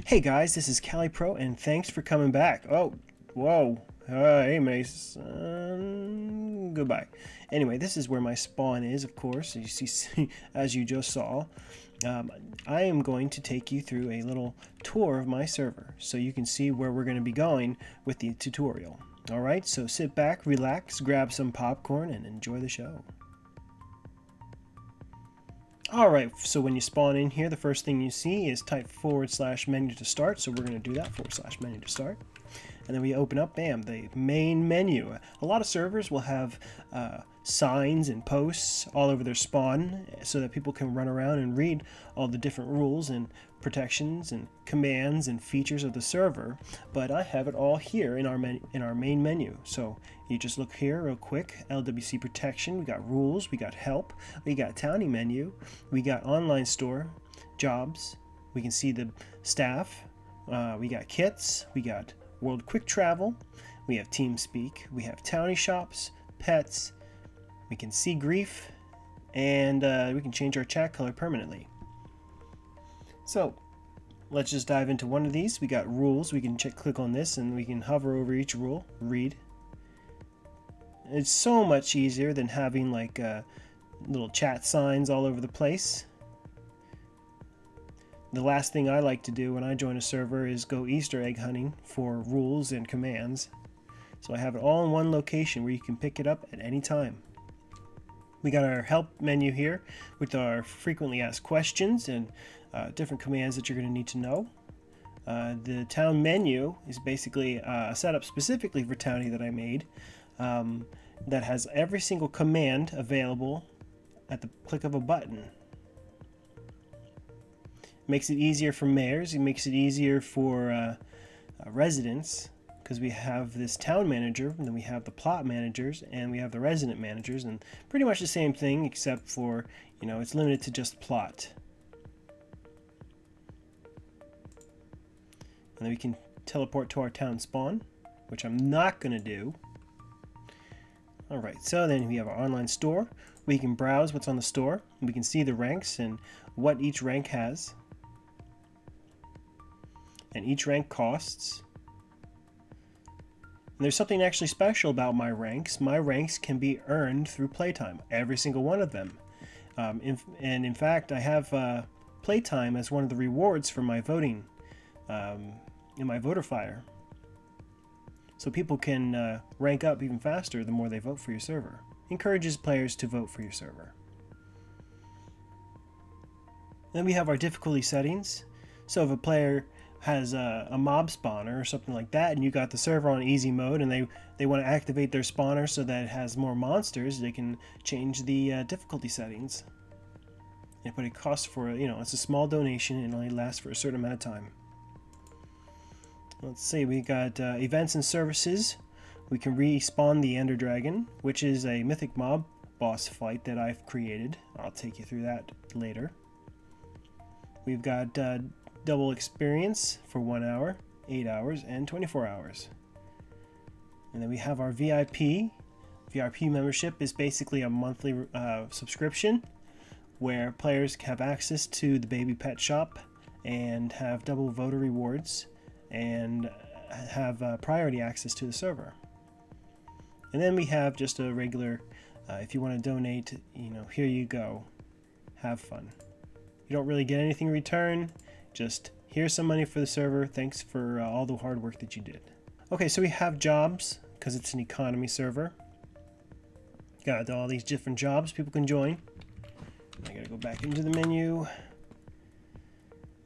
Hey guys, this is CaliPro, and thanks for coming back. Oh, whoa. Hey, Mason. Goodbye. Anyway, this is where my spawn is, of course, as you see, as you just saw. Um, I am going to take you through a little tour of my server, so you can see where we're going to be going with the tutorial. Alright, so sit back, relax, grab some popcorn, and enjoy the show. Alright, so when you spawn in here, the first thing you see is type /menu to start, so we're going to do that, /menu to start. And then we open up, bam, the main menu. A lot of servers will have signs and posts all over their spawn so that people can run around and read all the different rules and protections and commands and features of the server, but I have it all here in our main menu. So you just look here real quick. LWC protection, we got rules, we got help, we got townie menu, we got online store, jobs, we can see the staff, we got kits, we got world quick travel, we have TeamSpeak, we have townie shops, pets, we can see grief, and we can change our chat color permanently. So let's just dive into one of these. We got rules. We can click on this and we can hover over each rule, read. It's so much easier than having like little chat signs all over the place. The last thing I like to do when I join a server is go Easter egg hunting for rules and commands. So I have it all in one location where you can pick it up at any time. We got our help menu here with our frequently asked questions and different commands that you're going to need to know. The town menu is basically a setup specifically for Townie that I made that has every single command available at the click of a button. Makes it easier for mayors, it makes it easier for residents, because we have this town manager, and then we have the plot managers, and we have the resident managers, and pretty much the same thing, except for, you know, it's limited to just plot. And then we can teleport to our town spawn, which I'm not going to do. Alright, so then we have our online store. We can browse what's on the store. We can see the ranks and what each rank has. And each rank costs. And there's something actually special about my ranks. My ranks can be earned through playtime, every single one of them. In fact, I have playtime as one of the rewards for my voting in my voter fire. So people can rank up even faster the more they vote for your server. Encourages players to vote for your server. Then we have our difficulty settings. So if a player has a mob spawner or something like that, and you got the server on easy mode, and they want to activate their spawner so that it has more monsters, they can change the difficulty settings. But it costs for, you know, it's a small donation and it only lasts for a certain amount of time. Let's see, we got events and services. We can respawn the Ender Dragon, which is a mythic mob boss fight that I've created. I'll take you through that later. We've got double experience for 1 hour, 8 hours, and 24 hours. And then we have our VIP. VIP membership is basically a monthly subscription where players have access to the baby pet shop and have double voter rewards and have priority access to the server. And then we have just a regular, if you want to donate, you know, here you go. Have fun. You don't really get anything in return. Just here's some money for the server. Thanks for all the hard work that you did. Okay, so we have jobs because it's an economy server. Got all these different jobs people can join. I gotta go back into the menu.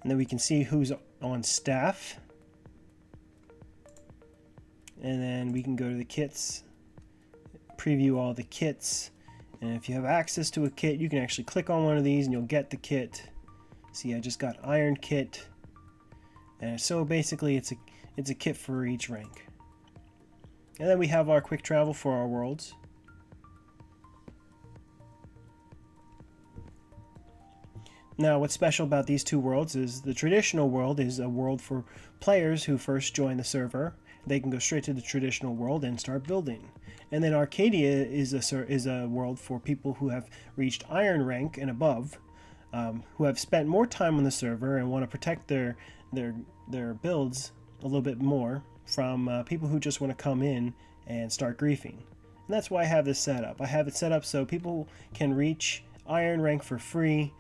And then we can see who's on staff. And then we can go to the kits, preview all the kits. And if you have access to a kit, you can actually click on one of these and you'll get the kit. See, I just got Iron Kit, and so basically it's a kit for each rank. And then we have our quick travel for our worlds. Now, what's special about these two worlds is the traditional world is a world for players who first join the server. They can go straight to the traditional world and start building. And then Arcadia is a world for people who have reached Iron rank and above, who have spent more time on the server and want to protect their builds a little bit more from people who just want to come in and start griefing. And that's why I have this set up. I have it set up so people can reach iron rank for free,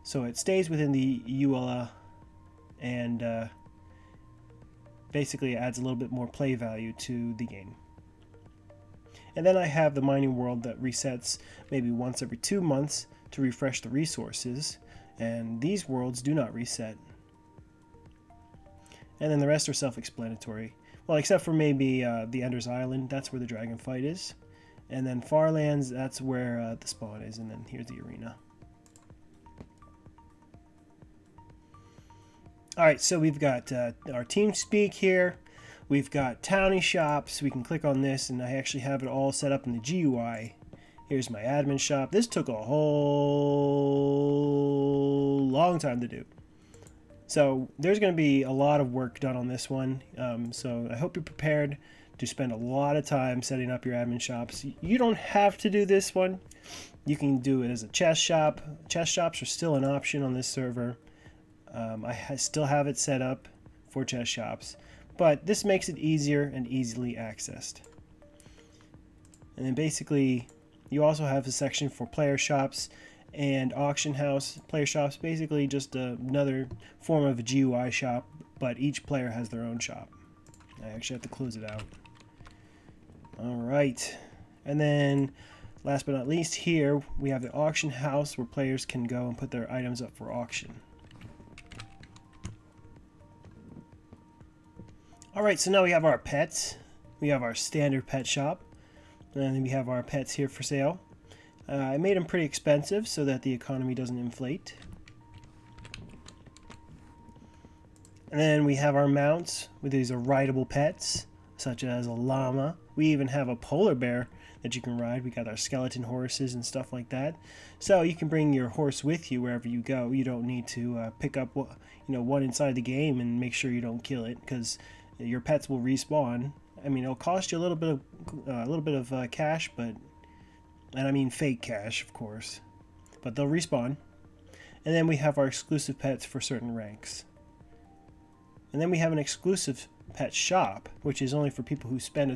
so it stays within the EULA, and basically adds a little bit more play value to the game. And then I have the mining world that resets maybe once every 2 months to refresh the resources, and these worlds do not reset. And then the rest are self-explanatory. Well, except for maybe the Ender's Island, that's where the dragon fight is. And then Farlands, that's where the spawn is, and then here's the arena. Alright, so we've got our TeamSpeak here. We've got Townie shops. We can click on this, and I actually have it all set up in the GUI. Here's my admin shop. This took a whole long time to do. So there's going to be a lot of work done on this one. So I hope you're prepared to spend a lot of time setting up your admin shops. You don't have to do this one. You can do it as a chest shop. Chest shops are still an option on this server. I still have it set up for chest shops, but this makes it easier and easily accessed. And then basically you also have a section for player shops and auction house. Player shops, basically just another form of a GUI shop, but each player has their own shop. I actually have to close it out. Alright, and then last but not least, here we have the auction house where players can go and put their items up for auction. Alright, so now we have our pets. We have our standard pet shop, and then we have our pets here for sale. I made them pretty expensive so that the economy doesn't inflate. And then we have our mounts, with these are rideable pets, such as a llama. We even have a polar bear that you can ride. We got our skeleton horses and stuff like that. So you can bring your horse with you wherever you go. You don't need to pick up one inside the game and make sure you don't kill it, because your pets will respawn. I mean, it'll cost you a little bit of cash, and I mean fake cash, of course, but they'll respawn. And then we have our exclusive pets for certain ranks. And then we have an exclusive pet shop, which is only for people who spend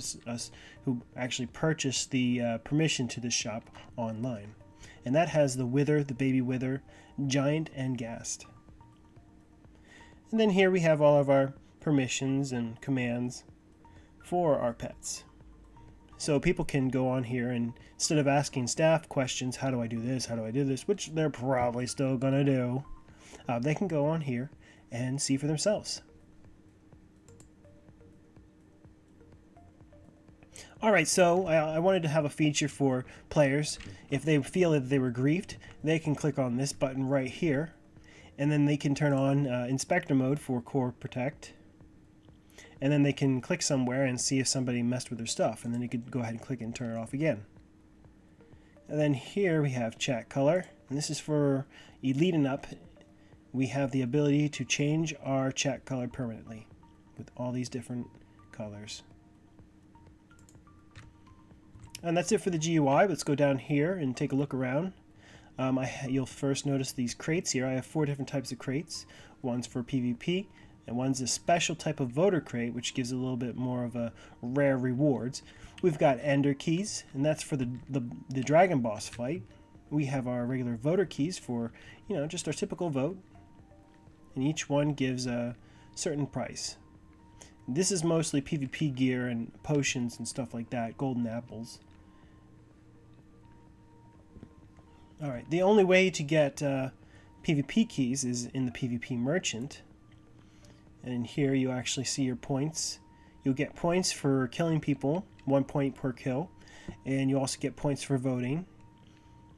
who actually purchase the permission to this shop online. And that has the Wither, the baby Wither, Giant, and Ghast. And then here we have all of our permissions and commands for our pets. So people can go on here and instead of asking staff questions, how do I do this, how do I do this, which they're probably still gonna do, they can go on here and see for themselves. Alright, so I wanted to have a feature for players. If they feel that they were griefed, they can click on this button right here, and then they can turn on inspector mode for core protect. And then they can click somewhere and see if somebody messed with their stuff, and then you could go ahead and click and turn it off again. And then here we have chat color, and this is for Elite and up. We have the ability to change our chat color permanently with all these different colors. And that's it for the GUI. Let's go down here and take a look around. You'll first notice these crates here. I have 4 different types of crates. One's for PvP, and one's a special type of voter crate, which gives a little bit more of a rare rewards. We've got Ender keys, and that's for the dragon boss fight. We have our regular voter keys for, just our typical vote, and each one gives a certain price. This is mostly PvP gear and potions and stuff like that, golden apples. Alright, the only way to get PvP keys is in the PvP merchant. And in here you actually see your points. You'll get points for killing people, 1 point per kill. And you also get points for voting.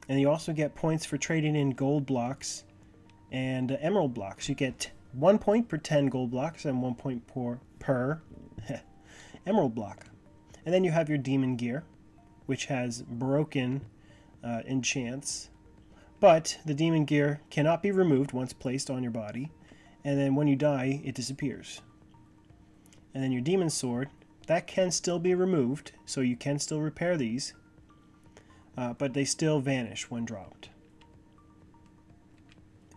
And you also get points for trading in gold blocks and emerald blocks. You get 1 point per 10 gold blocks and 1 point per emerald block. And then you have your demon gear, which has broken enchants. But the demon gear cannot be removed once placed on your body. And then when you die, it disappears. And then your demon sword, that can still be removed, so you can still repair these, but they still vanish when dropped.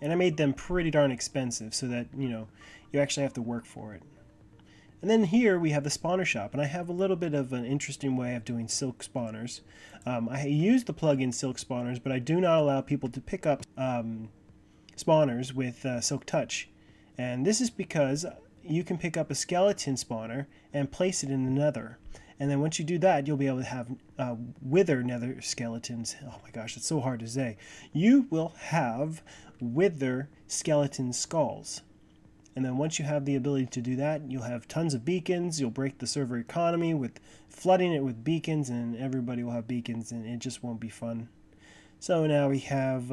And I made them pretty darn expensive so that, you know, you actually have to work for it. And then here we have the spawner shop, and I have a little bit of an interesting way of doing silk spawners. I use the plugin Silk Spawners, but I do not allow people to pick up spawners with Silk Touch. And this is because you can pick up a skeleton spawner and place it in the nether. And then once you do that, you'll be able to have wither nether skeletons. Oh my gosh, it's so hard to say. You will have wither skeleton skulls. And then once you have the ability to do that, you'll have tons of beacons. You'll break the server economy with flooding it with beacons, and everybody will have beacons, and it just won't be fun. So now we have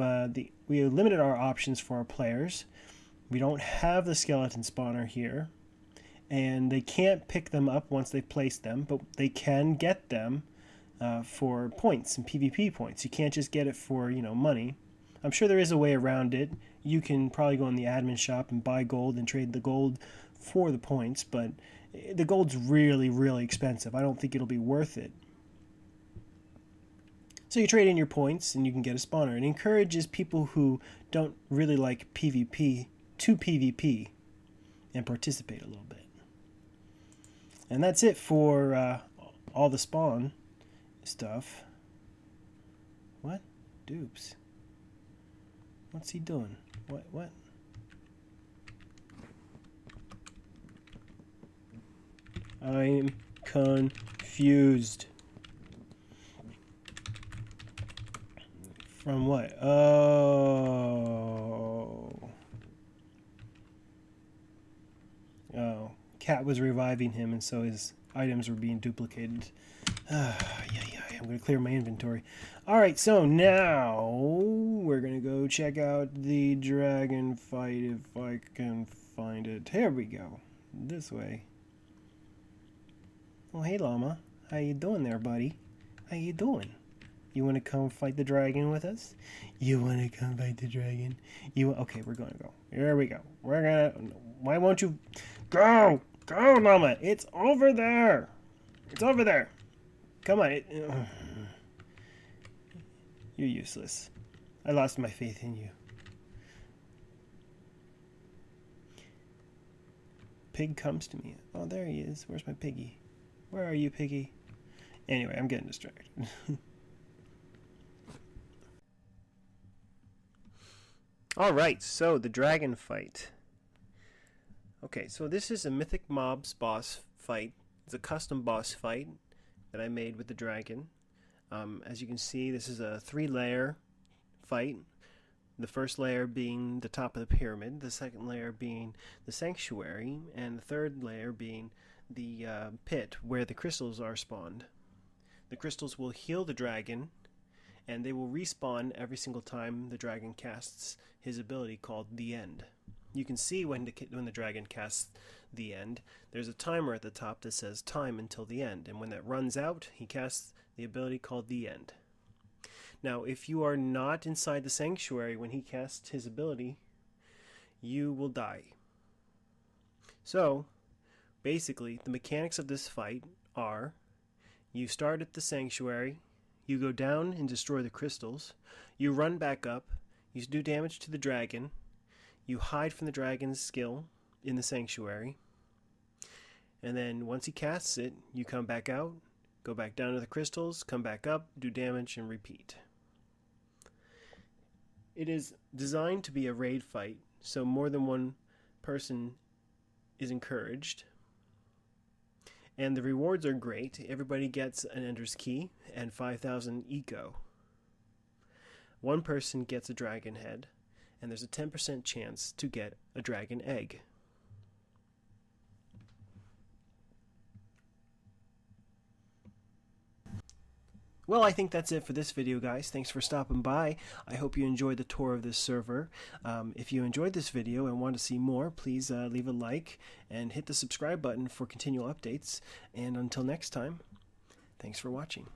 we have limited our options for our players. We don't have the skeleton spawner here, and they can't pick them up once they've placed them, but they can get them for points and PvP points. You can't just get it for, you know, money. I'm sure there is a way around it. You can probably go in the admin shop and buy gold and trade the gold for the points, but the gold's really, really expensive. I don't think it'll be worth it. So you trade in your points and you can get a spawner. It encourages people who don't really like PvP to PvP and participate a little bit. And that's it for all the spawn stuff. What? Dupes. What's he doing? What? I'm confused. From what? Oh. Oh. Cat was reviving him, and so his items were being duplicated. Yeah. I'm going to clear my inventory. Alright, so now we're going to go check out the dragon fight if I can find it. Here we go. This way. Oh, hey, llama. How you doing there, buddy? How you doing? You want to come fight the dragon with us? You want to come fight the dragon? Okay, we're going to go. Here we go. We're going to... Why won't you... Go! Go, llama! It's over there! It's over there! Come on. You're useless. I lost my faith in you. Pig comes to me. Oh, there he is. Where's my piggy? Where are you, piggy? Anyway, I'm getting distracted. Alright, so the dragon fight. Okay, so this is a Mythic Mobs boss fight. It's a custom boss fight that I made with the dragon. As you can see, this is a 3-layer fight. The first layer being the top of the pyramid, the second layer being the sanctuary, and the third layer being the pit where the crystals are spawned. The crystals will heal the dragon, and they will respawn every single time the dragon casts his ability called The End. You can see when the dragon casts The End, there's a timer at the top that says time until the end, and when that runs out, he casts the ability called The End. Now, if you are not inside the sanctuary when he casts his ability, you will die. So, basically, the mechanics of this fight are, you start at the sanctuary, you go down and destroy the crystals, you run back up, you do damage to the dragon, you hide from the dragon's skill in the sanctuary, and then once he casts it, you come back out, go back down to the crystals, come back up, do damage, and repeat. It is designed to be a raid fight, so more than one person is encouraged. And the rewards are great. Everybody gets an Ender's Key and 5,000 eco. One person gets a dragon head, and there's a 10% chance to get a dragon egg. Well, I think that's it for this video, guys. Thanks for stopping by. I hope you enjoyed the tour of this server. If you enjoyed this video and want to see more, please leave a like and hit the subscribe button for continual updates. And until next time, thanks for watching.